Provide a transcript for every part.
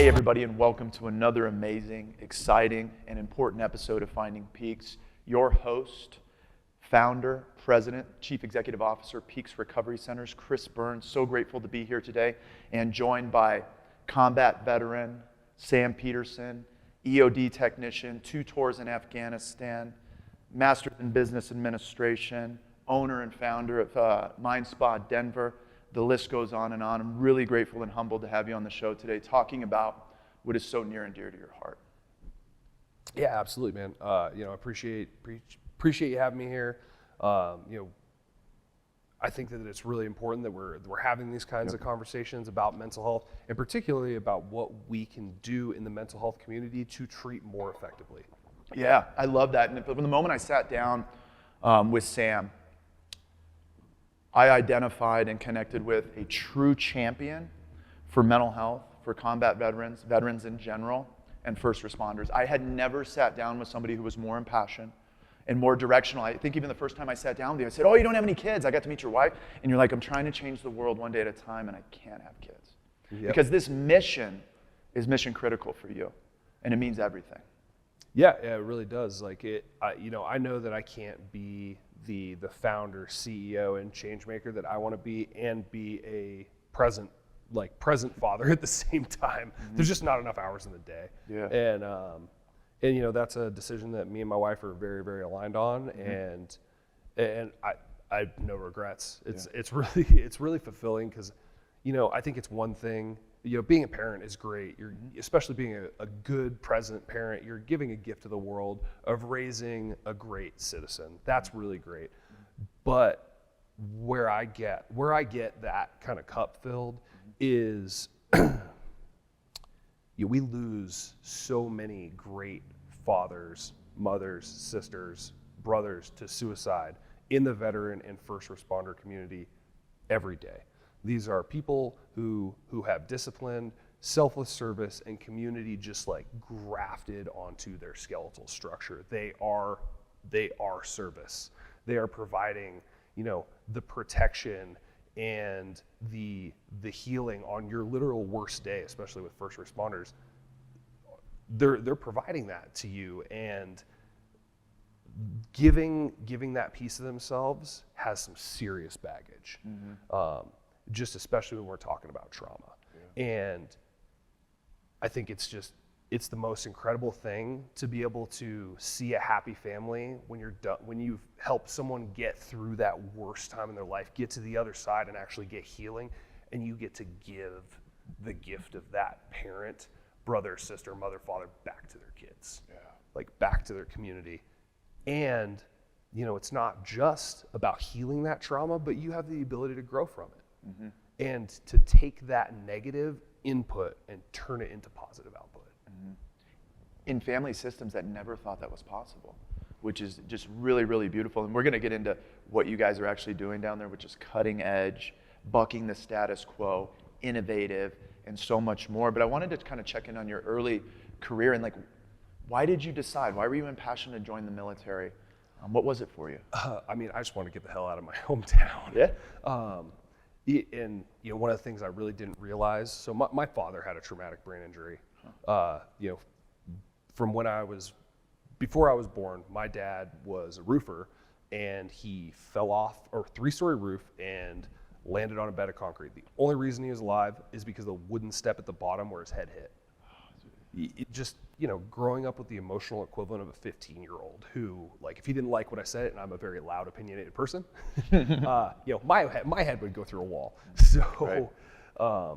Hey everybody, and welcome to another amazing, exciting, and important episode of Finding Peaks. Your host, founder, president, chief executive officer, Peaks Recovery Centers, Chris Burns. So grateful to be here today, and joined by combat veteran, Sam Peterson, EOD technician, 2 tours in Afghanistan, master's in business administration, owner and founder of Mind Spa Denver. The list goes on and on. I'm really grateful and humbled to have you on the show today, talking about what is so near and dear to your heart. Yeah, absolutely, man. I appreciate you having me here. I think that it's really important that we're having these kinds of conversations about mental health, and particularly about what we can do in the mental health community to treat more effectively. Yeah, I love that. And from the moment I sat down with Sam, I identified and connected with a true champion for mental health, for combat veterans, veterans in general, and first responders. I had never sat down with somebody who was more impassioned and more directional. I think even the first time I sat down with you, I said, "Oh, you don't have any kids." I got to meet your wife, and you're like, "I'm trying to change the world one day at a time, and I can't have kids." Yep. Because this mission is mission critical for you, and it means everything. Yeah, it really does. I know that I can't be the founder, CEO, and change maker that I want to be, and be a present father at the same time. Mm-hmm. There's just not enough hours in the day. Yeah. And that's a decision that me and my wife are very, very aligned on, mm-hmm. and I have no regrets. It's really fulfilling, because I think it's one thing. Being a parent is great. You're especially being a good present parent. You're giving a gift to the world of raising a great citizen. That's really great. But where I get that kind of cup filled is we lose so many great fathers, mothers, sisters, brothers to suicide in the veteran and first responder community every day. These are people who have discipline, selfless service, and community just grafted onto their skeletal structure. They are service. They are providing, the protection and the healing on your literal worst day, especially with first responders. They're providing that to you, and giving that piece of themselves has some serious baggage. Mm-hmm. Just especially when we're talking about trauma. Yeah. And I think it's the most incredible thing to be able to see a happy family when you're done, when you've helped someone get through that worst time in their life, get to the other side and actually get healing, and you get to give the gift of that parent, brother, sister, mother, father back to their kids, back to their community. And it's not just about healing that trauma, but you have the ability to grow from it. Mm-hmm. And to take that negative input and turn it into positive output. Mm-hmm. In family systems that never thought that was possible, which is just really, really beautiful. And we're going to get into what you guys are actually doing down there, which is cutting edge, bucking the status quo, innovative, and so much more. But I wanted to kind of check in on your early career and why did you decide? Why were you impassioned to join the military? What was it for you? I just want to get the hell out of my hometown. Yeah. And one of the things I really didn't realize, so my father had a traumatic brain injury. From before I was born, my dad was a roofer, and he fell off a 3-story roof and landed on a bed of concrete. The only reason he was alive is because of the wooden step at the bottom where his head hit. It just, growing up with the emotional equivalent of a 15-year-old who, if he didn't like what I said, and I'm a very loud, opinionated person, my head would go through a wall. So right.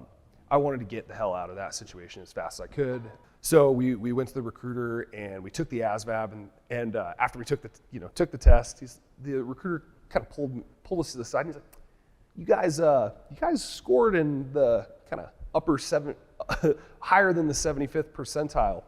I wanted to get the hell out of that situation as fast as I could. So we went to the recruiter, and we took the ASVAB, and after we took the test, the recruiter kind of pulled us to the side, and he's like, you guys scored in the kind of upper higher than the 75th percentile.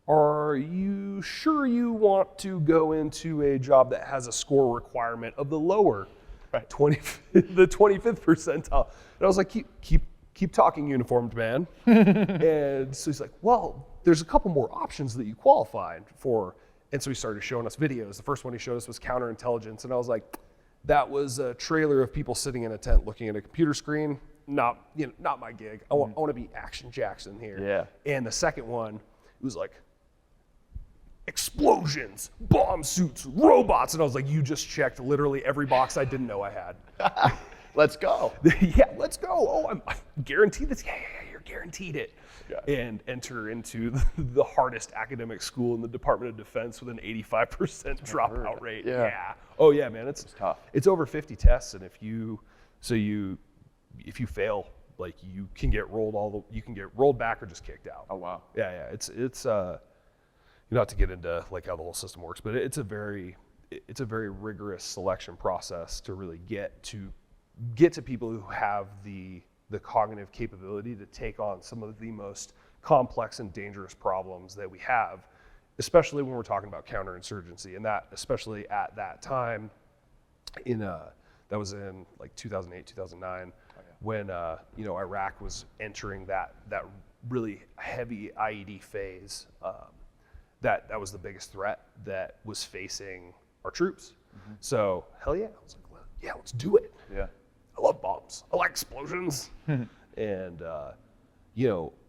Are you sure you want to go into a job that has a score requirement of the lower the 25th percentile? And I was like, keep talking, uniformed man. And so he's like, well, there's a couple more options that you qualified for. And so he started showing us videos. The first one he showed us was counterintelligence. And I was like, that was a trailer of people sitting in a tent looking at a computer screen. not my gig. I want to be Action Jackson here. Yeah. And the second one, it was like explosions, bomb suits, robots, and I was like, you just checked literally every box I didn't know I had. Let's go. Yeah, let's go. Oh, I'm guaranteed this. Yeah, you're guaranteed it. Yeah. And enter into the hardest academic school in the Department of Defense with an 85% dropout rate. Yeah. Oh yeah, man, it's tough. It's over 50 tests, and if you fail, like you can get rolled back or just kicked out. Oh wow. Yeah. It's not to get into like how the whole system works, but it's a very rigorous selection process to really get to people who have the cognitive capability to take on some of the most complex and dangerous problems that we have, especially when we're talking about counterinsurgency, and that especially at that time that was in like 2008, 2009, when Iraq was entering that really heavy IED phase. That was the biggest threat that was facing our troops. Mm-hmm. So hell yeah, I was like, well, yeah, let's do it. Yeah. I love bombs. I like explosions. And,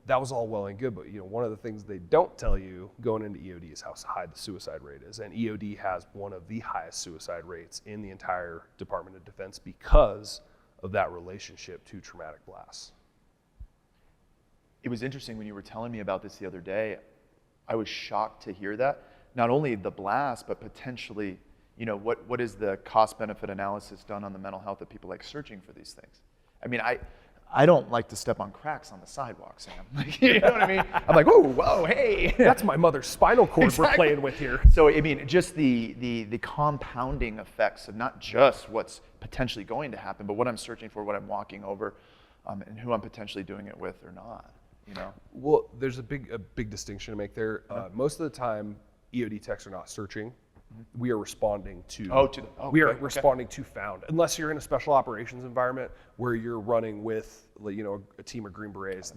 that was all well and good, but, one of the things they don't tell you going into EOD is how high the suicide rate is. And EOD has one of the highest suicide rates in the entire Department of Defense because of that relationship to traumatic blasts. It was interesting when you were telling me about this the other day. I was shocked to hear that. Not only the blast, but potentially, what is the cost-benefit analysis done on the mental health of people like searching for these things? I mean, I don't like to step on cracks on the sidewalk, Sam. You know what I mean? I'm like, whoa, hey. That's my mother's spinal cord Exactly. We're playing with here. So, I mean, just the compounding effects of not just what's potentially going to happen, but what I'm searching for, what I'm walking over, and who I'm potentially doing it with or not. Well, there's a big distinction to make there. Most of the time, EOD techs are not searching. Mm-hmm. We are responding to. Responding to found. Unless you're in a special operations environment where you're running with, a team of Green Berets.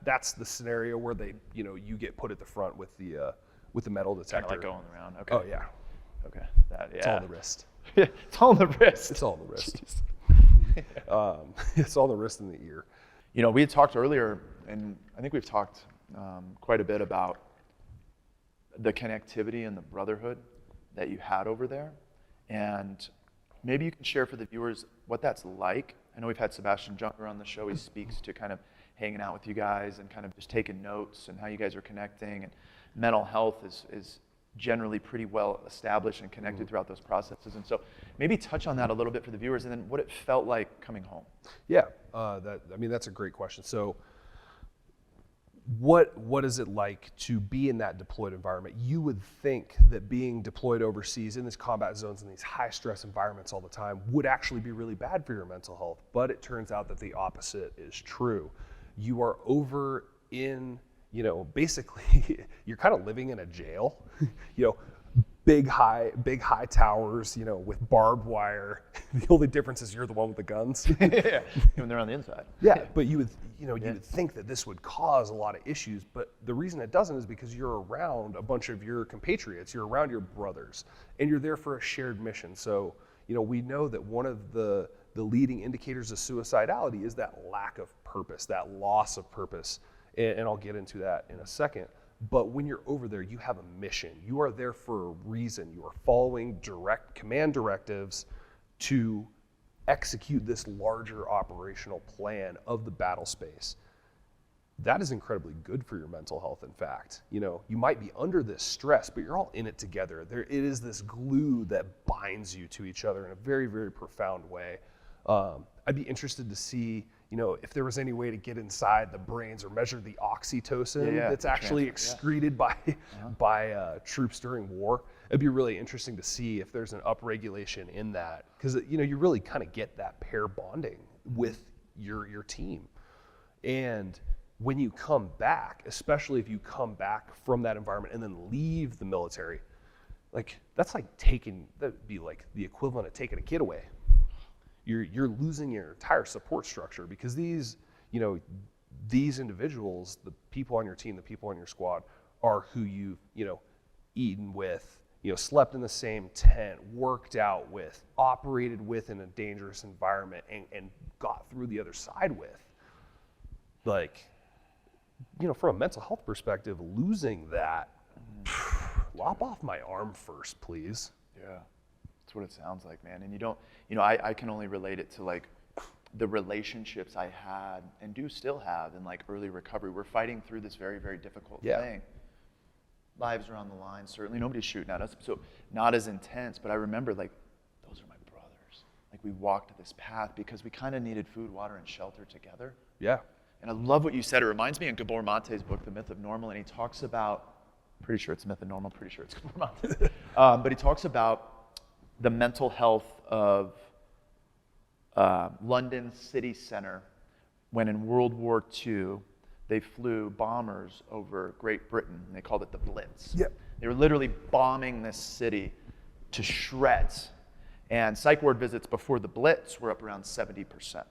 That's the scenario where you get put at the front with the metal detector. Kind of like going around. Okay. Oh yeah. Okay. It's all on the wrist. It's all on the wrist. It's all on the wrist. It's all on the wrist and the ear. We had talked earlier, and I think we've talked quite a bit about the connectivity and the brotherhood that you had over there. And maybe you can share for the viewers what that's like. I know we've had Sebastian Junker on the show. He speaks to kind of hanging out with you guys and kind of just taking notes and how you guys are connecting. And mental health is generally pretty well established and connected throughout those processes. And so maybe touch on that a little bit for the viewers, and then what it felt like coming home. Yeah, that's a great question. So what is it like to be in that deployed environment? You would think that being deployed overseas in these combat zones in these high stress environments all the time would actually be really bad for your mental health, but it turns out that the opposite is true. You are over in, basically you're kind of living in a jail, big high towers, with barbed wire. The only difference is you're the one with the guns. Yeah, when they're on the inside. Yeah, but you would think that this would cause a lot of issues, but the reason it doesn't is because you're around a bunch of your compatriots, you're around your brothers, and you're there for a shared mission. So, we know that one of the leading indicators of suicidality is that lack of purpose, that loss of purpose, and I'll get into that in a second. But when you're over there, you have a mission. You are there for a reason. You are following direct command directives to execute this larger operational plan of the battle space. That is incredibly good for your mental health, in fact. You might be under this stress, but you're all in it together. It is this glue that binds you to each other in a very, very profound way. I'd be interested to see, if there was any way to get inside the brains or measure the oxytocin that's actually excreted by troops during war. It'd be really interesting to see if there's an upregulation in that, because you really kind of get that pair bonding with your team. And when you come back, especially if you come back from that environment and then leave the military, that'd be like the equivalent of taking a kid away. You're losing your entire support structure, because these individuals, the people on your team, the people on your squad, are who you've eaten with, slept in the same tent, worked out with, operated with in a dangerous environment, and got through the other side with. Like, from a mental health perspective, losing that, lop off my arm first, please. Yeah, that's what it sounds like, man. And you don't, I can only relate it to like the relationships I had and do still have in like early recovery. We're fighting through this very, very difficult thing. Lives are on the line, certainly. Nobody's shooting at us, so not as intense. But I remember, like, those are my brothers. Like, we walked this path because we kind of needed food, water, and shelter together. Yeah. And I love what you said. It reminds me of Gabor Mate's book, The Myth of Normal, and he talks about, pretty sure it's Myth of Normal, pretty sure it's Gabor Mate. But he talks about the mental health of London city center when in World War II, they flew bombers over Great Britain, and they called it the Blitz. Yep. They were literally bombing this city to shreds. And psych ward visits before the Blitz were up around 70%.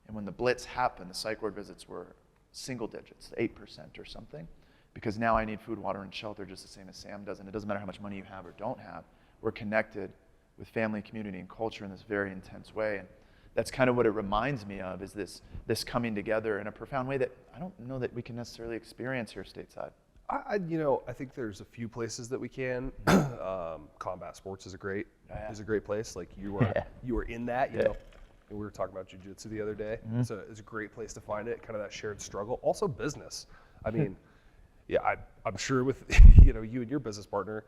And when the Blitz happened, the psych ward visits were single digits, 8% or something. Because now I need food, water, and shelter just the same as Sam does. And it doesn't matter how much money you have or don't have. We're connected with family, community, and culture in this very intense way. And that's kind of what it reminds me of, is this coming together in a profound way that I don't know that we can necessarily experience here stateside. I think there's a few places that we can. Combat sports is a great place. Like you were in that, you know. And we were talking about jiu-jitsu the other day. Mm-hmm. It's a great place to find it, kind of that shared struggle. Also business. I mean, I'm sure with you and your business partner,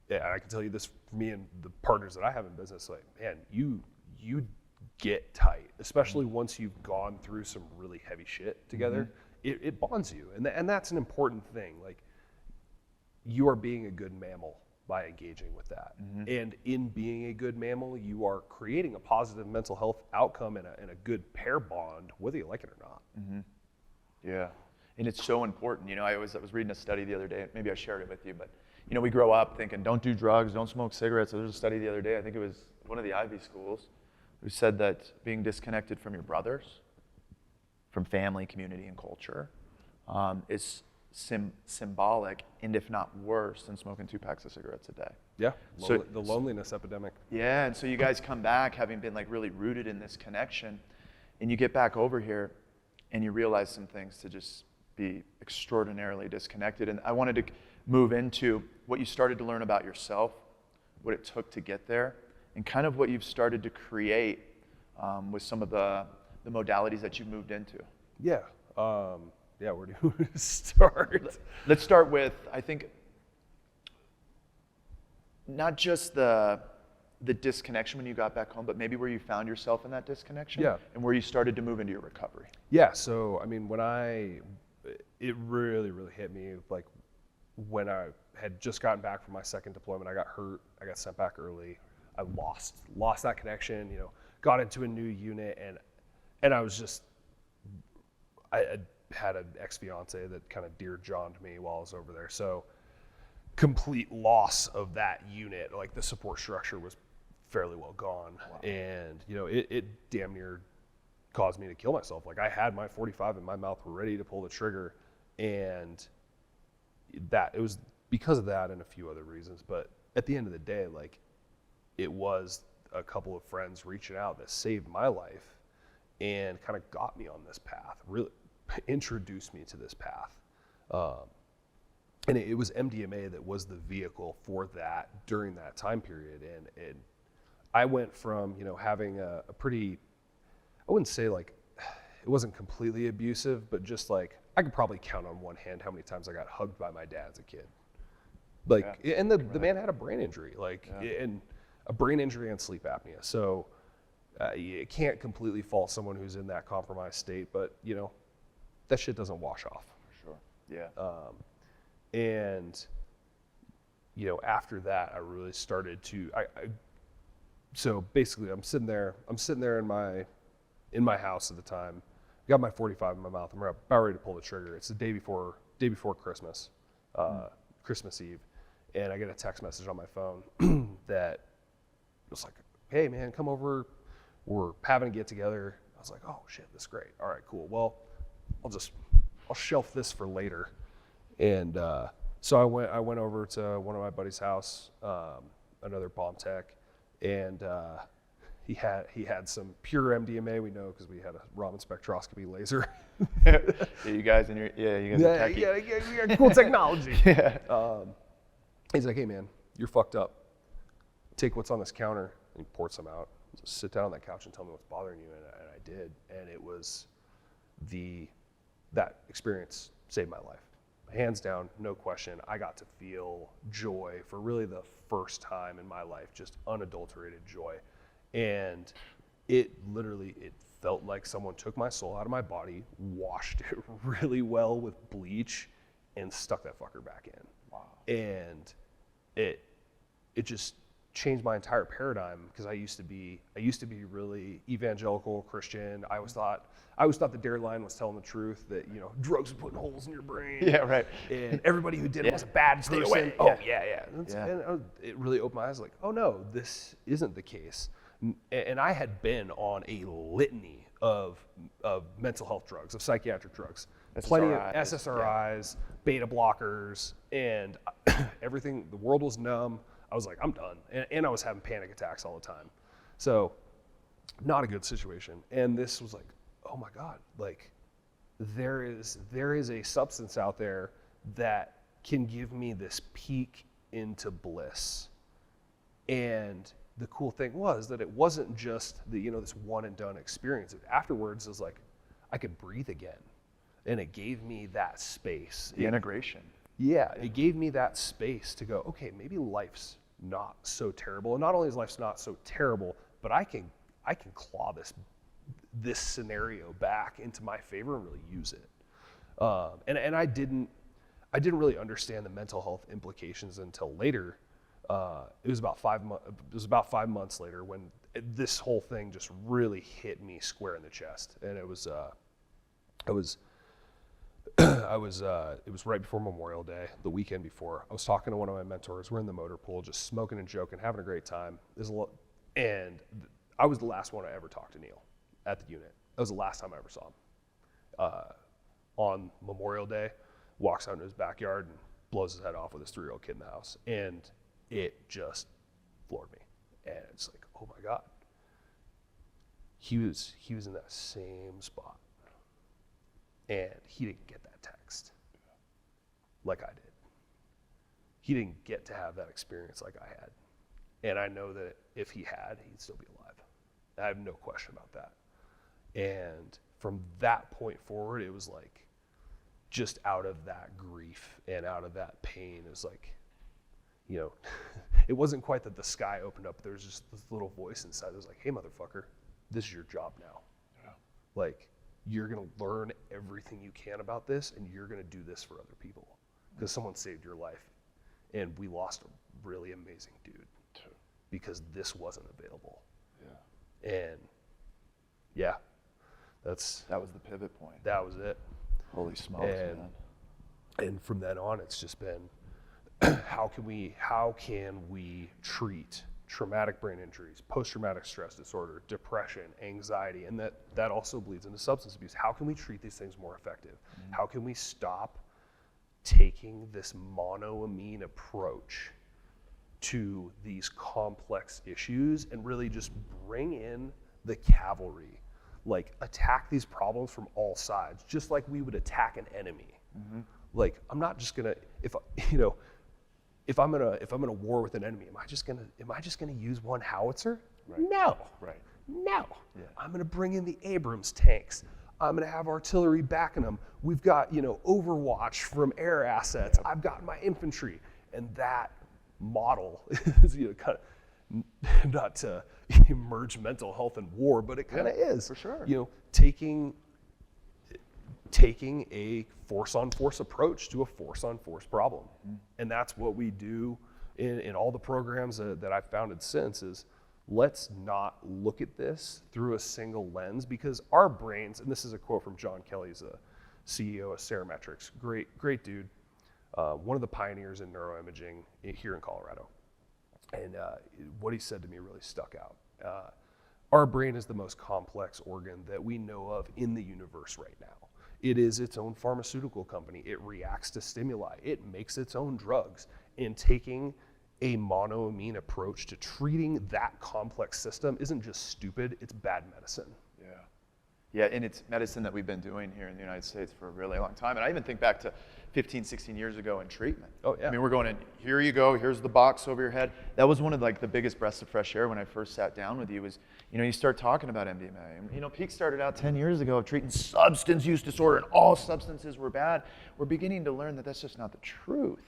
and I can tell you this for me and the partners that I have in business, like, man, you get tight, especially once you've gone through some really heavy shit together. Mm-hmm. It bonds you, and that's an important thing. Like, you are being a good mammal by engaging with that. Mm-hmm. And in being a good mammal, you are creating a positive mental health outcome and a good pair bond, whether you like it or not. Mm-hmm. Yeah, and it's so important. I was reading a study the other day, maybe I shared it with you, but we grow up thinking, don't do drugs, don't smoke cigarettes. There was a study the other day, I think it was one of the Ivy schools, who said that being disconnected from your brothers, from family, community, and culture, is symbolic, and if not worse, than smoking 2 packs of cigarettes a day. Yeah, the loneliness epidemic. Yeah, and so you guys come back having been like really rooted in this connection, and you get back over here, and you realize some things to just be extraordinarily disconnected. And I wanted to move into what you started to learn about yourself, what it took to get there, and kind of what you've started to create with some of the modalities that you've moved into. Yeah. Where do we start? Let's start with, I think, not just the disconnection when you got back home, but maybe where you found yourself in that disconnection, and where you started to move into your recovery. Yeah, so I mean, it really, really hit me, like when I had just gotten back from my second deployment. I got hurt, I got sent back early. I lost that connection, got into a new unit, and I was just, I had an ex-fiance that kind of dear-Johned me while I was over there. So complete loss of that unit, like the support structure was fairly well gone. Wow. And, it damn near caused me to kill myself. Like, I had my 45 in my mouth, ready to pull the trigger, and it was because of that and a few other reasons. But at the end of the day, like, it was a couple of friends reaching out that saved my life and kind of got me on this path, really introduced me to this path. And it was MDMA that was the vehicle for that during that time period. And I went from, having a pretty, I wouldn't say like, it wasn't completely abusive, but just like, I could probably count on one hand how many times I got hugged by my dad as a kid. Like, and the man had a brain injury, and a brain injury and sleep apnea. So you can't completely fault someone who's in that compromised state, but that shit doesn't wash off. For sure. Yeah. And after that, I really started to. So basically, I'm sitting there in my house at the time. I got my 45 in my mouth. I'm about ready to pull the trigger. It's the day before Christmas, Christmas Eve, and I get a text message on my phone that was like, "Hey man, come over. We're having a get together." I was like, "Oh shit, this is great. All right, cool. Well, I'll shelf this for later." And So I went over to one of my buddy's house, another bomb tech, and he had some pure MDMA. We know because we had a Raman spectroscopy laser. Yeah, you guys are techie. Yeah, we got cool technology. Yeah. He's like, hey man, you're fucked up. Take what's on this counter, and he poured some out. Just sit down on that couch and tell me what's bothering you, and I did, and it was that experience saved my life. Hands down, no question. I got to feel joy for really the first time in my life, just unadulterated joy. And it felt like someone took my soul out of my body, washed it really well with bleach, and stuck that fucker back in. Wow. And it just changed my entire paradigm, because I used to be really evangelical Christian. I always thought the dairy line was telling the truth, that drugs are putting holes in your brain. Yeah, right. And everybody who did it was a bad person. Away. Oh yeah. Yeah. And it really opened my eyes. Like, oh no, this isn't the case. And I had been on a litany of mental health drugs, of psychiatric drugs, plenty of SSRIs, beta blockers, and everything. The world was numb. I was like, I'm done. And I was having panic attacks all the time. So not a good situation. And this was like, oh my God, like there is a substance out there that can give me this peek into bliss. And the cool thing was that it wasn't just this one and done experience. Afterwards, it was like, I could breathe again. And it gave me that space. The integration. Yeah, it gave me that space to go, okay, maybe life's not so terrible. And not only is life not so terrible, but I can claw this scenario back into my favor and really use it. And I didn't really understand the mental health implications until later. It was about 5 months later when this whole thing just really hit me square in the chest. And it was right before Memorial Day, the weekend before. I was talking to one of my mentors. We're in the motor pool, just smoking and joking, having a great time. And I was the last one to ever talk to Neil at the unit. That was the last time I ever saw him. On Memorial Day, walks out into his backyard and blows his head off with his 3-year-old kid in the house. And it just floored me. And it's like, oh my God. He was in that same spot. And he didn't get that text like I did. He didn't get to have that experience like I had. And I know that if he had, he'd still be alive. I have no question about that. And from that point forward, it was like, just out of that grief and out of that pain, it was like, it wasn't quite that the sky opened up. There was just this little voice inside that was like, hey, motherfucker, this is your job now. Yeah. Like, you're going to learn everything you can about this, and you're going to do this for other people because someone saved your life. And we lost a really amazing dude because this wasn't available. Yeah. And yeah, that was the pivot point. That was it. Holy smokes, man. And from then on, it's just been, how can we treat traumatic brain injuries, post-traumatic stress disorder, depression, anxiety, and that also bleeds into substance abuse. How can we treat these things more effective? Mm-hmm. How can we stop taking this monoamine approach to these complex issues and really just bring in the cavalry, like attack these problems from all sides, just like we would attack an enemy. Mm-hmm. Like, I'm not just gonna, if I'm gonna war with an enemy, am I just gonna use one howitzer? Right. No. Right. No. Yeah. I'm gonna bring in the Abrams tanks. I'm gonna have artillery backing them. We've got Overwatch from air assets. Yeah. I've got my infantry, and that model is kind of not to merge mental health and war, but it kind of is for sure. Taking a force-on-force approach to a force-on-force problem. Mm. And that's what we do in all the programs that I've founded since is, let's not look at this through a single lens, because our brains, and this is a quote from John Kelly, he's a CEO of Ceremetrics, great dude, one of the pioneers in neuroimaging here in Colorado. And what he said to me really stuck out. Our brain is the most complex organ that we know of in the universe right now. It is its own pharmaceutical company. It reacts to stimuli. It makes its own drugs. And taking a monoamine approach to treating that complex system isn't just stupid, it's bad medicine. Yeah, and it's medicine that we've been doing here in the United States for a really long time. And I even think back to 15, 16 years ago in treatment. Oh, yeah. I mean, we're going in, here you go, here's the box over your head. That was one of like the biggest breaths of fresh air when I first sat down with you was, you start talking about MDMA. And, Peak started out 10 years ago of treating substance use disorder and all substances were bad. We're beginning to learn that that's just not the truth.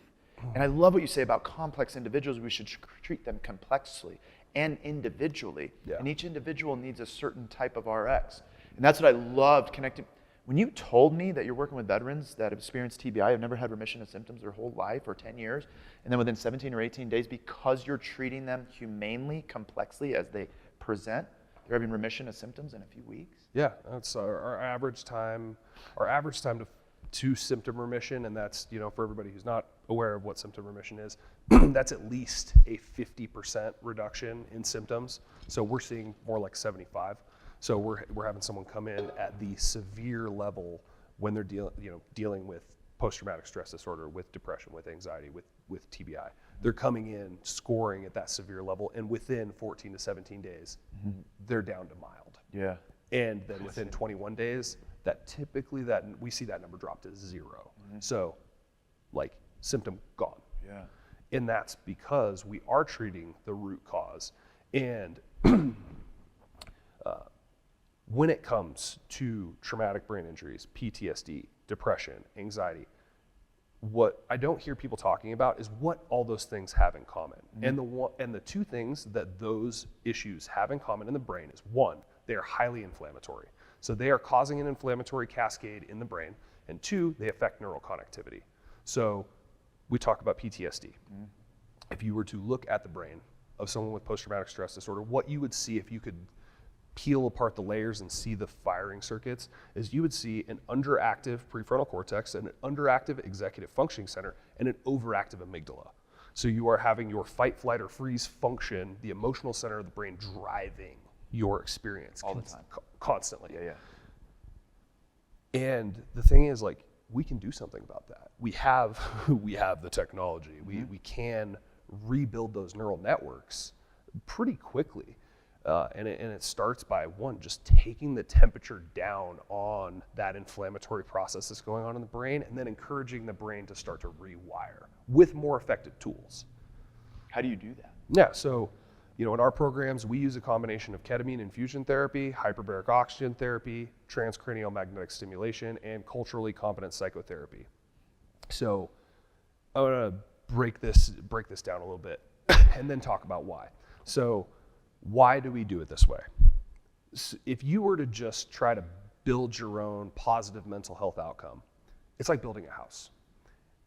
And I love what you say about complex individuals. We should treat them complexly and individually. Yeah. And each individual needs a certain type of RX. And that's what I loved connecting. When you told me that you're working with veterans that have experienced TBI, have never had remission of symptoms their whole life or 10 years, and then within 17 or 18 days, because you're treating them humanely, complexly as they present, they're having remission of symptoms in a few weeks? Yeah, that's our average time. Our average time to symptom remission, and that's, for everybody who's not aware of what symptom remission is, that's at least a 50% reduction in symptoms. So we're seeing more like 75. So we're having someone come in at the severe level when they're dealing with post-traumatic stress disorder, with depression, with anxiety, with TBI. They're coming in scoring at that severe level, and within 14 to 17 days, they're down to mild. Yeah. And then within 21 days, we see that number drop to 0. So, like, symptom gone. Yeah. And that's because we are treating the root cause. And when it comes to traumatic brain injuries, PTSD, depression, anxiety, what I don't hear people talking about is what all those things have in common. And the two things that those issues have in common in the brain is, one, they are highly inflammatory. So they are causing an inflammatory cascade in the brain. And two, they affect neural connectivity. So we talk about PTSD. If you were to look at the brain of someone with post-traumatic stress disorder, what you would see if you could peel apart the layers and see the firing circuits is you would see an underactive prefrontal cortex, and an underactive executive functioning center, and an overactive amygdala. So you are having your fight, flight, or freeze function, the emotional center of the brain, driving your experience all the time, constantly. Yeah. And the thing is, like, we can do something about that. We have the technology. We can rebuild those neural networks pretty quickly. And it starts by, one, just taking the temperature down on that inflammatory process that's going on in the brain, and then encouraging the brain to start to rewire with more effective tools. How do you do that? Yeah, so in our programs, we use a combination of ketamine infusion therapy, hyperbaric oxygen therapy, transcranial magnetic stimulation, and culturally competent psychotherapy. So I'm gonna break this down a little bit and then talk about why. So why do we do it this way? If you were to just try to build your own positive mental health outcome, it's like building a house.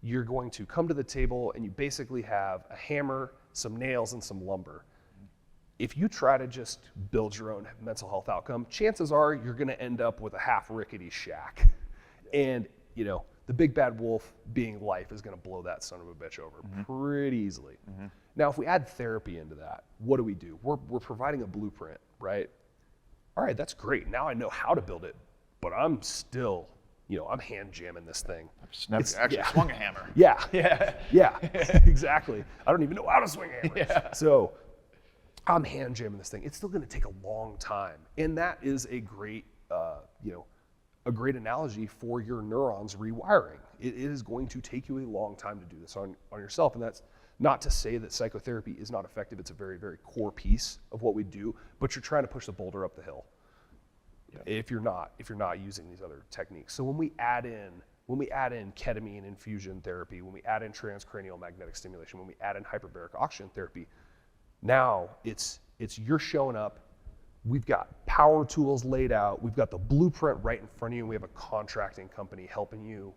You're going to come to the table and you basically have a hammer, some nails, and some lumber. If you try to just build your own mental health outcome, chances are you're gonna end up with a half rickety shack. And the big bad wolf, being life, is gonna blow that son of a bitch over pretty easily. Now, if we add therapy into that, what do? We're providing a blueprint, right? All right, that's great. Now I know how to build it, but I'm still, I'm hand jamming this thing. I've just never actually swung a hammer. Yeah, exactly. I don't even know how to swing a hammer. Yeah. So I'm hand jamming this thing. It's still gonna take a long time. And that is a great, a great analogy for your neurons rewiring. It is going to take you a long time to do this on yourself. And that's not to say that psychotherapy is not effective. It's a very, very core piece of what we do, but you're trying to push the boulder up the hill. If you're not using these other techniques. So when we add in ketamine infusion therapy, when we add in transcranial magnetic stimulation, when we add in hyperbaric oxygen therapy, now it's you're showing up. We've got power tools laid out. We've got the blueprint right in front of you, and we have a contracting company helping you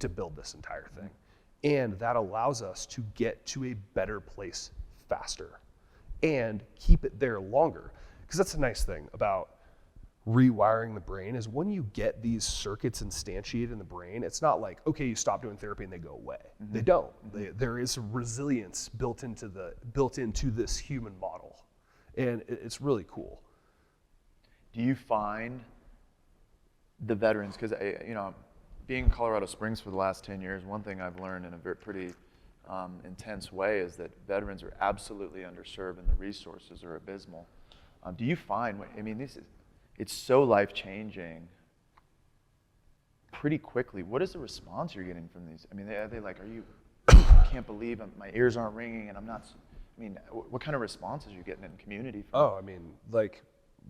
to build this entire thing. And that allows us to get to a better place faster and keep it there longer. Because that's the nice thing about rewiring the brain, is when you get these circuits instantiated in the brain, it's not like, okay, you stop doing therapy and they go away. They don't. There is resilience built into this human model. And it's really cool. Do you find the veterans, because being in Colorado Springs for the last 10 years, one thing I've learned in a pretty intense way is that veterans are absolutely underserved and the resources are abysmal. Do you find, it's so life-changing pretty quickly. What is the response you're getting from these? Are they like, I can't believe my ears aren't ringing and I'm not, what kind of responses are you getting in the community? Like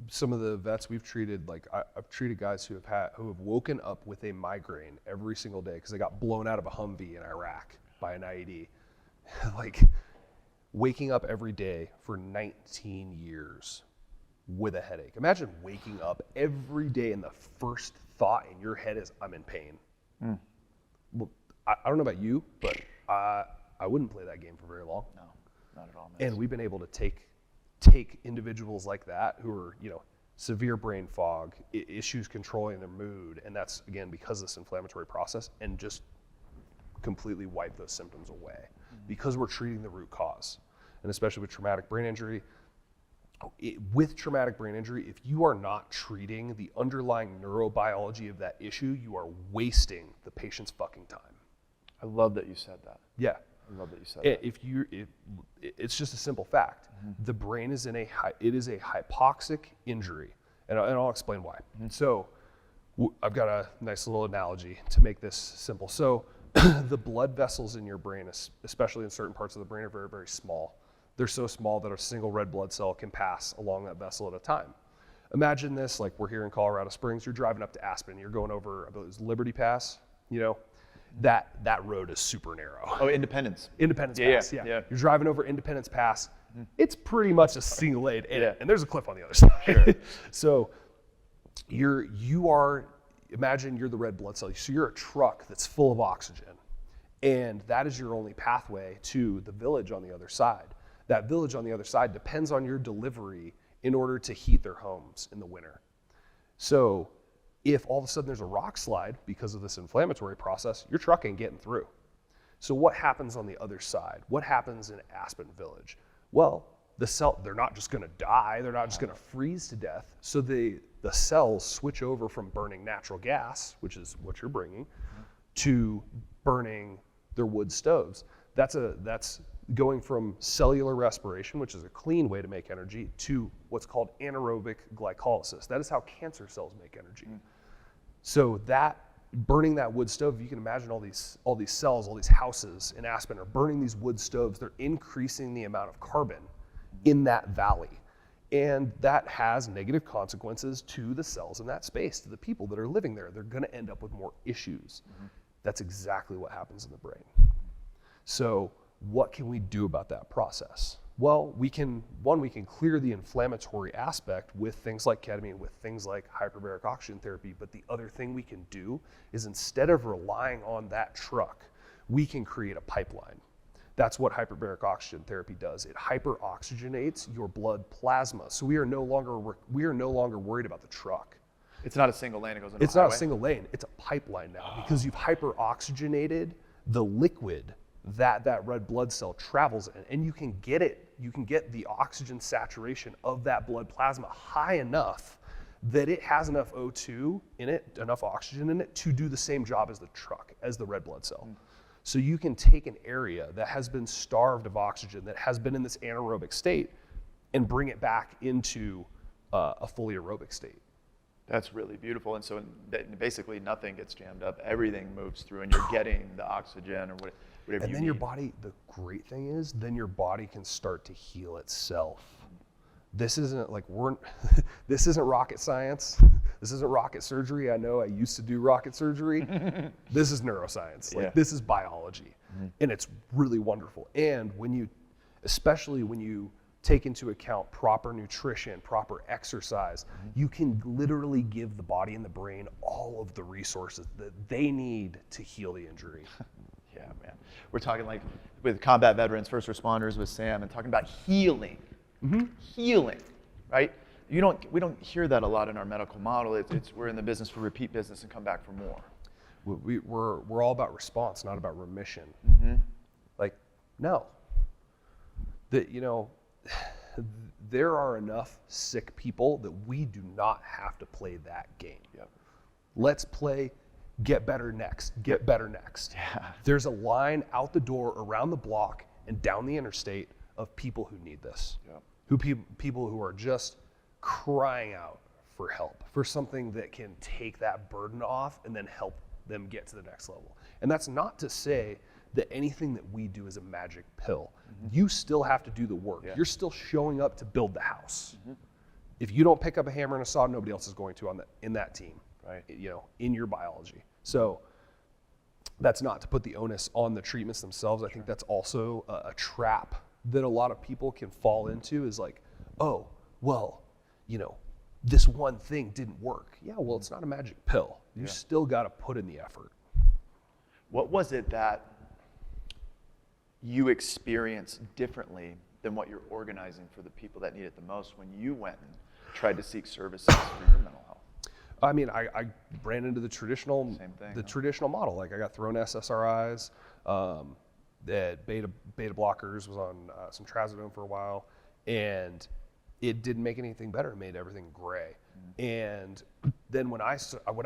some of the vets we've treated, like I've treated guys who have woken up with a migraine every single day because they got blown out of a Humvee in Iraq by an IED. Like waking up every day for 19 years with a headache. Imagine waking up every day and the first thought in your head is, I'm in pain. Well, I don't know about you, but I wouldn't play that game for very long. No, not at all. Man. And we've been able to take individuals like that who are, severe brain fog, issues controlling their mood, and that's, again, because of this inflammatory process, and just completely wipe those symptoms away because we're treating the root cause. And especially with traumatic brain injury, if you are not treating the underlying neurobiology of that issue, you are wasting the patient's fucking time. I love that you said that. Yeah. I love that you said that. It's just a simple fact. The brain is it is a hypoxic injury, and I'll explain why. So I've got a nice little analogy to make this simple. So the blood vessels in your brain, especially in certain parts of the brain, are very, very small. They're so small that a single red blood cell can pass along that vessel at a time. Imagine this, like we're here in Colorado Springs, you're driving up to Aspen, you're going over, I believe it was Liberty Pass, that road is super narrow. Oh, Independence. Independence Pass, yeah. You're driving over Independence Pass, it's pretty much a single lane, and there's a cliff on the other side. Sure. So imagine you're the red blood cell, so you're a truck that's full of oxygen, and that is your only pathway to the village on the other side. That village on the other side depends on your delivery in order to heat their homes in the winter. So if all of a sudden there's a rock slide because of this inflammatory process, your truck ain't getting through. So what happens on the other side? What happens in Aspen Village? Well, they're not just gonna die, they're not just gonna freeze to death. So the cells switch over from burning natural gas, which is what you're bringing, to burning their wood stoves. That's going from cellular respiration, which is a clean way to make energy, to what's called anaerobic glycolysis. That is how cancer cells make energy. So that burning that wood stove, you can imagine all these cells, all these houses in Aspen are burning these wood stoves. They're increasing the amount of carbon in that valley. And that has negative consequences to the cells in that space, to the people that are living there. They're gonna end up with more issues. That's exactly what happens in the brain. So what can we do about that process? Well, we can clear the inflammatory aspect with things like ketamine, with things like hyperbaric oxygen therapy, but the other thing we can do is, instead of relying on that truck, we can create a pipeline. That's what hyperbaric oxygen therapy does. It hyperoxygenates your blood plasma. So we are no longer worried about the truck. It's not a single lane, it goes into It's not a single lane, it's a pipeline now, because you've hyperoxygenated the liquid that red blood cell travels in, and you can get the oxygen saturation of that blood plasma high enough that it has enough O2 in it, enough oxygen in it, to do the same job as the truck, as the red blood cell. So you can take an area that has been starved of oxygen, that has been in this anaerobic state, and bring it back into a fully aerobic state. That's really beautiful. And so basically nothing gets jammed up, everything moves through, and you're getting the oxygen or whatever you need. And then your body, the great thing is, then your body can start to heal itself. This isn't this isn't rocket science. This isn't rocket surgery. I know I used to do rocket surgery. This is neuroscience. This is biology. And it's really wonderful. And especially when you take into account proper nutrition, proper exercise, you can literally give the body and the brain all of the resources that they need to heal the injury. Yeah, man. We're talking like with combat veterans, first responders, with Sam, and talking about healing. Healing, right? We don't hear that a lot in our medical model. We're in the business for repeat business and come back for more. We're all about response, not about remission. No. There are enough sick people that we do not have to play that game. Yep. Let's play get better next, get better next. Yeah. There's a line out the door, around the block, and down the interstate of people who need this. Yeah. People who are just crying out for help, for something that can take that burden off and then help them get to the next level. And that's not to say that anything that we do is a magic pill. You still have to do the work. Yeah. You're still showing up to build the house. If you don't pick up a hammer and a saw, nobody else is going to in that team, Right. In your biology. So that's not to put the onus on the treatments themselves. I think that's also a trap that a lot of people can fall into, is like, oh, well, this one thing didn't work. Yeah, well, it's not a magic pill. You still got to put in the effort. What was it that you experienced differently than what you're organizing for the people that need it the most when you went and tried to seek services for your mental health? I mean, I ran into the traditional, traditional model. Like, I got thrown SSRIs, that beta blockers, was on some trazodone for a while, and it didn't make anything better. It made everything gray. And then when I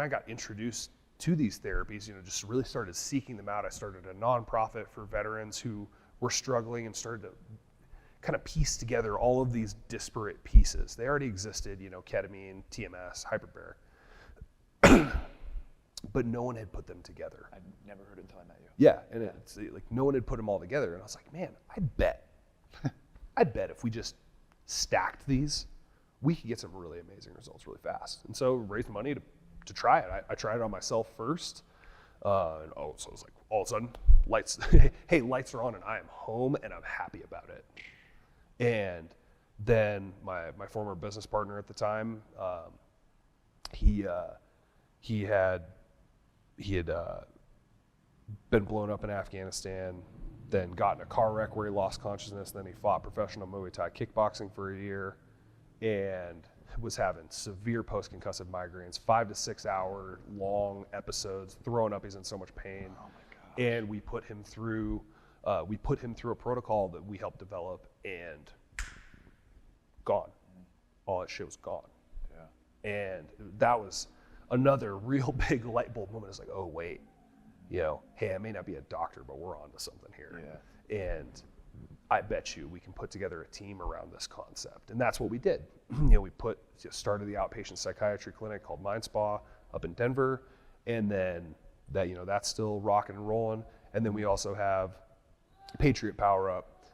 got introduced to these therapies, just really started seeking them out. I started a nonprofit for veterans who were struggling, and started to kind of piece together all of these disparate pieces. They already existed, ketamine, TMS, hyperbaric. But no one had put them together. I'd never heard it until I met you. Yeah, and it's like no one had put them all together. And I was like, man, I'd bet if we just stacked these, we could get some really amazing results really fast. And so raised money to try it. I tried it on myself first. So it was like, all of a sudden, lights are on, and I am home, and I'm happy about it. And then my former business partner at the time, he had been blown up in Afghanistan, then got in a car wreck where he lost consciousness. Then he fought professional Muay Thai kickboxing for a year, and was having severe post-concussive migraines, 5 to 6 hour long episodes, throwing up. He's in so much pain. Oh my gosh. And we put him through a protocol that we helped develop, and gone. All that shit was gone. Yeah. And that was another real big light bulb moment. It's like, oh wait, hey, I may not be a doctor, but we're onto something here. Yeah. And I bet you we can put together a team around this concept. And that's what we did. We started the outpatient psychiatry clinic called Mind Spa up in Denver. And then that's still rocking and rolling. And then we also have Patriot Power Up,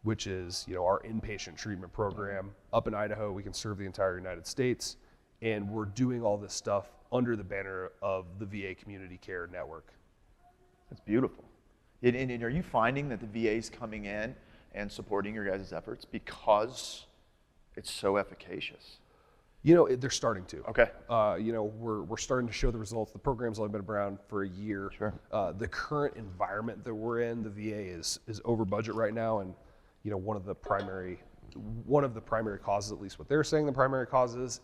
which is, our inpatient treatment program up in Idaho. We can serve the entire United States. And we're doing all this stuff under the banner of the VA Community Care Network. That's beautiful. And are you finding that the VA is coming in and supporting your guys' efforts because it's so efficacious? They're starting to. Okay. We're starting to show the results. The program's only been around for a year. Sure. The current environment that we're in, the VA is over budget right now, and one of the primary causes, at least what they're saying the primary cause is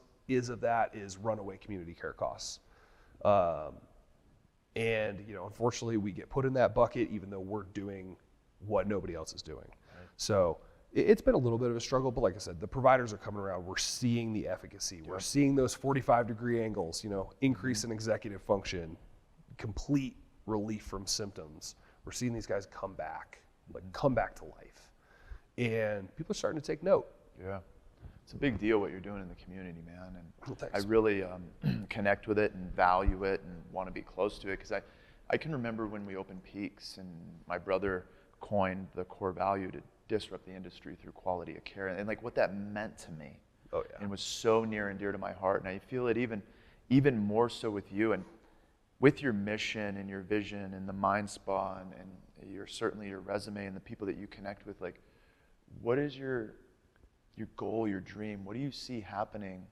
runaway community care costs. And unfortunately, we get put in that bucket, even though we're doing what nobody else is doing. Right. So it's been a little bit of a struggle, but like I said, the providers are coming around. We're seeing the efficacy. We're seeing those 45-degree angles, increase in executive function, complete relief from symptoms. We're seeing these guys come back to life. And people are starting to take note. Yeah. It's a big deal what you're doing in the community, man. And Thanks. I really connect with it and value it and want to be close to it, because I can remember when we opened Peaks, and my brother coined the core value to disrupt the industry through quality of care, and like what that meant to me. Oh yeah. And was so near and dear to my heart, and I feel it even more so with you and with your mission and your vision and the Mind Spa and certainly your resume and the people that you connect with. Like, what is your goal, your dream? What do you see happening,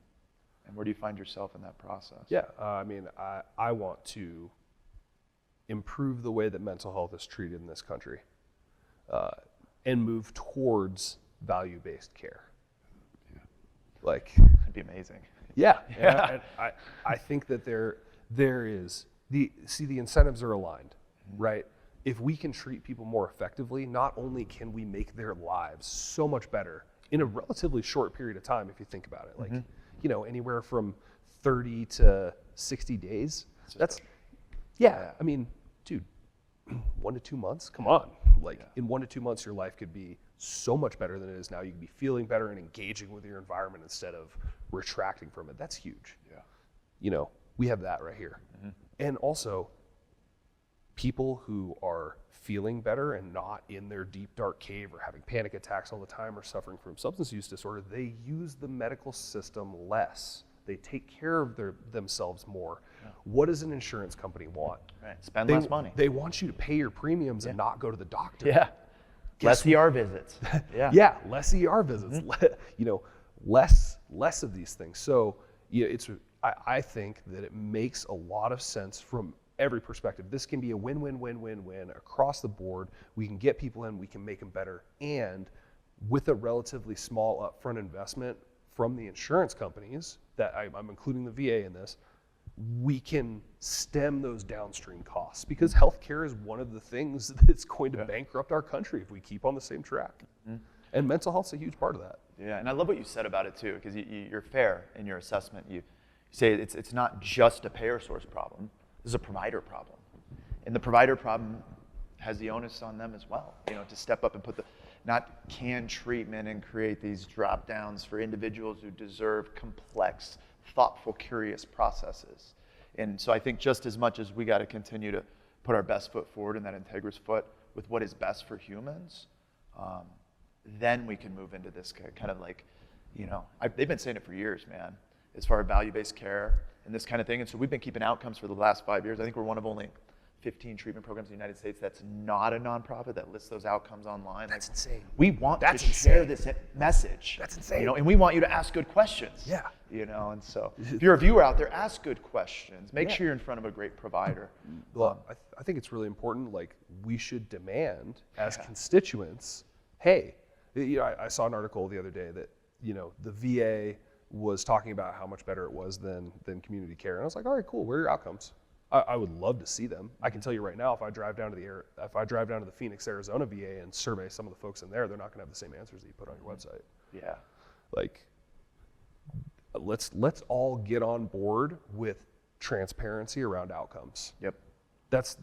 and where do you find yourself in that process? Yeah, I want to improve the way that mental health is treated in this country, and move towards value-based care. Yeah. Like, that'd be amazing. Yeah. Yeah. And I think that there is the incentives are aligned, right? If we can treat people more effectively, not only can we make their lives so much better in a relatively short period of time, if you think about it. Like, anywhere from 30 to 60 days. I mean, dude, 1 to 2 months, come on. Like, in 1 to 2 months, your life could be so much better than it is now. You could be feeling better and engaging with your environment instead of retracting from it. That's huge. Yeah. We have that right here. And also, people who are feeling better and not in their deep, dark cave or having panic attacks all the time or suffering from substance use disorder, they use the medical system less. They take care of themselves more. Yeah. What does an insurance company want? Right. Spend less money. They want you to pay your premiums and not go to the doctor. Yeah. Less ER visits. Yeah, less ER visits. Less of these things. So I think that it makes a lot of sense from every perspective. This can be a win-win-win-win-win across the board. We can get people in, we can make them better, and with a relatively small upfront investment from the insurance companies, that I'm including the VA in this, we can stem those downstream costs, because healthcare is one of the things that's going to bankrupt our country if we keep on the same track. And mental health's a huge part of that. Yeah, and I love what you said about it too, because you're fair in your assessment. You say it's not just a payer source problem. This is a provider problem. And the provider problem has the onus on them as well, to step up and not can treatment and create these drop downs for individuals who deserve complex, thoughtful, curious processes. And so I think just as much as we got to continue to put our best foot forward in that integrous foot with what is best for humans, then we can move into this kind of like, they've been saying it for years, man, as far as value-based care and this kind of thing. And so we've been keeping outcomes for the last 5 years. I think we're one of only 15 treatment programs in the United States that's not a nonprofit that lists those outcomes online. That's insane. We want to share this message. That's insane. And we want you to ask good questions. Yeah. And so if you're a viewer out there, ask good questions. Make sure you're in front of a great provider. Well, I think it's really important. Like, we should demand as constituents, hey, I saw an article the other day that, the VA was talking about how much better it was than community care. And I was like, all right, cool. Where are your outcomes? I would love to see them. I can tell you right now, if I drive down to the Phoenix, Arizona VA and survey some of the folks in there, they're not going to have the same answers that you put on your website. Yeah. Like, let's all get on board with transparency around outcomes. Yep. That's,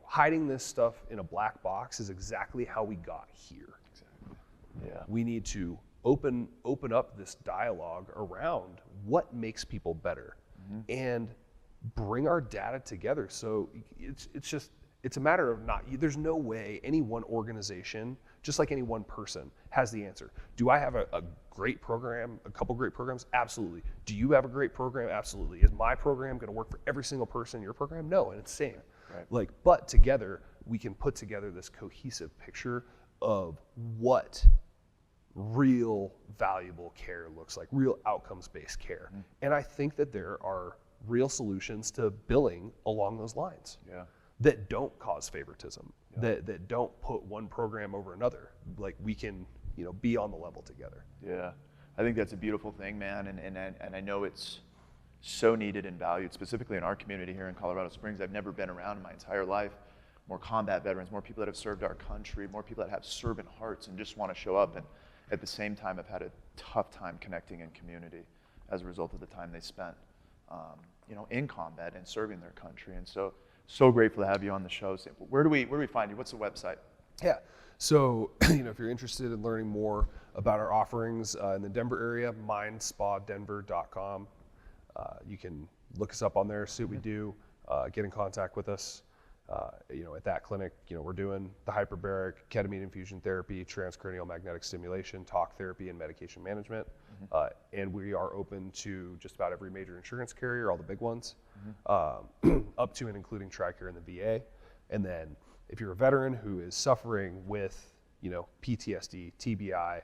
hiding this stuff in a black box is exactly how we got here. Exactly. Yeah. We need to open up this dialogue around what makes people better and bring our data together. So it's a matter of there's no way any one organization, just like any one person, has the answer. Do I have a great program, a couple great programs? Absolutely. Do you have a great program? Absolutely. Is my program going to work for every single person in your program? No, and it's the same. Right. But together we can put together this cohesive picture of what real valuable care looks like, real outcomes-based care. And I think that there are real solutions to billing along those lines that don't cause favoritism, that don't put one program over another. Like, we can, be on the level together. Yeah, I think that's a beautiful thing, man. And I know it's so needed and valued, specifically in our community here in Colorado Springs. I've never been around in my entire life more combat veterans, more people that have served our country, more people that have servant hearts and just want to show up, and at the same time have had a tough time connecting in community as a result of the time they spent in combat and serving their country. And so grateful to have you on the show. So where do we find you? What's the website? Yeah. So, if you're interested in learning more about our offerings in the Denver area, mindspadenver.com. You can look us up on there, see what we do, get in contact with us. At that clinic, we're doing the hyperbaric, ketamine infusion therapy, transcranial magnetic stimulation, talk therapy, and medication management. And we are open to just about every major insurance carrier, all the big ones, up to and including TRICARE and the VA. And then if you're a veteran who is suffering with, PTSD, TBI,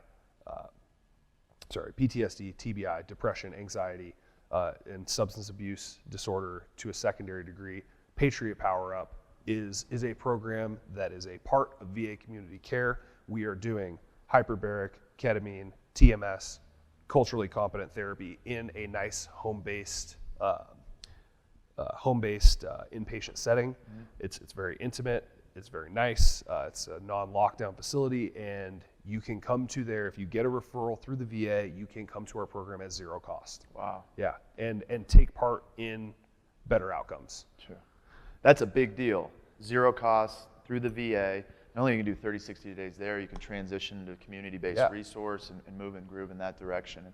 depression, anxiety, and substance abuse disorder to a secondary degree, Patriot Power Up is a program that is a part of VA community care. We are doing hyperbaric, ketamine, TMS, culturally competent therapy in a nice home-based inpatient setting. It's very intimate. It's very nice. It's a non-lockdown facility, and you can come to there. If you get a referral through the VA, you can come to our program at zero cost. Wow. Yeah, and take part in better outcomes. Sure. That's a big deal. Zero cost through the VA. Not only you can do 30, 60 days there, you can transition to community-based resource and move and groove in that direction. And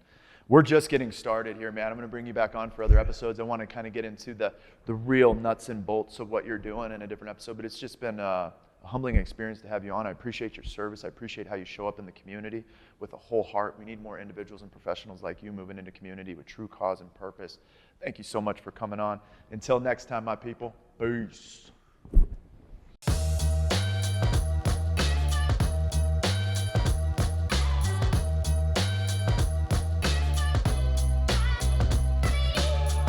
we're just getting started here, man. I'm going to bring you back on for other episodes. I want to kind of get into the real nuts and bolts of what you're doing in a different episode, but it's just been a humbling experience to have you on. I appreciate your service. I appreciate how you show up in the community with a whole heart. We need more individuals and professionals like you moving into community with true cause and purpose. Thank you so much for coming on. Until next time, my people, peace.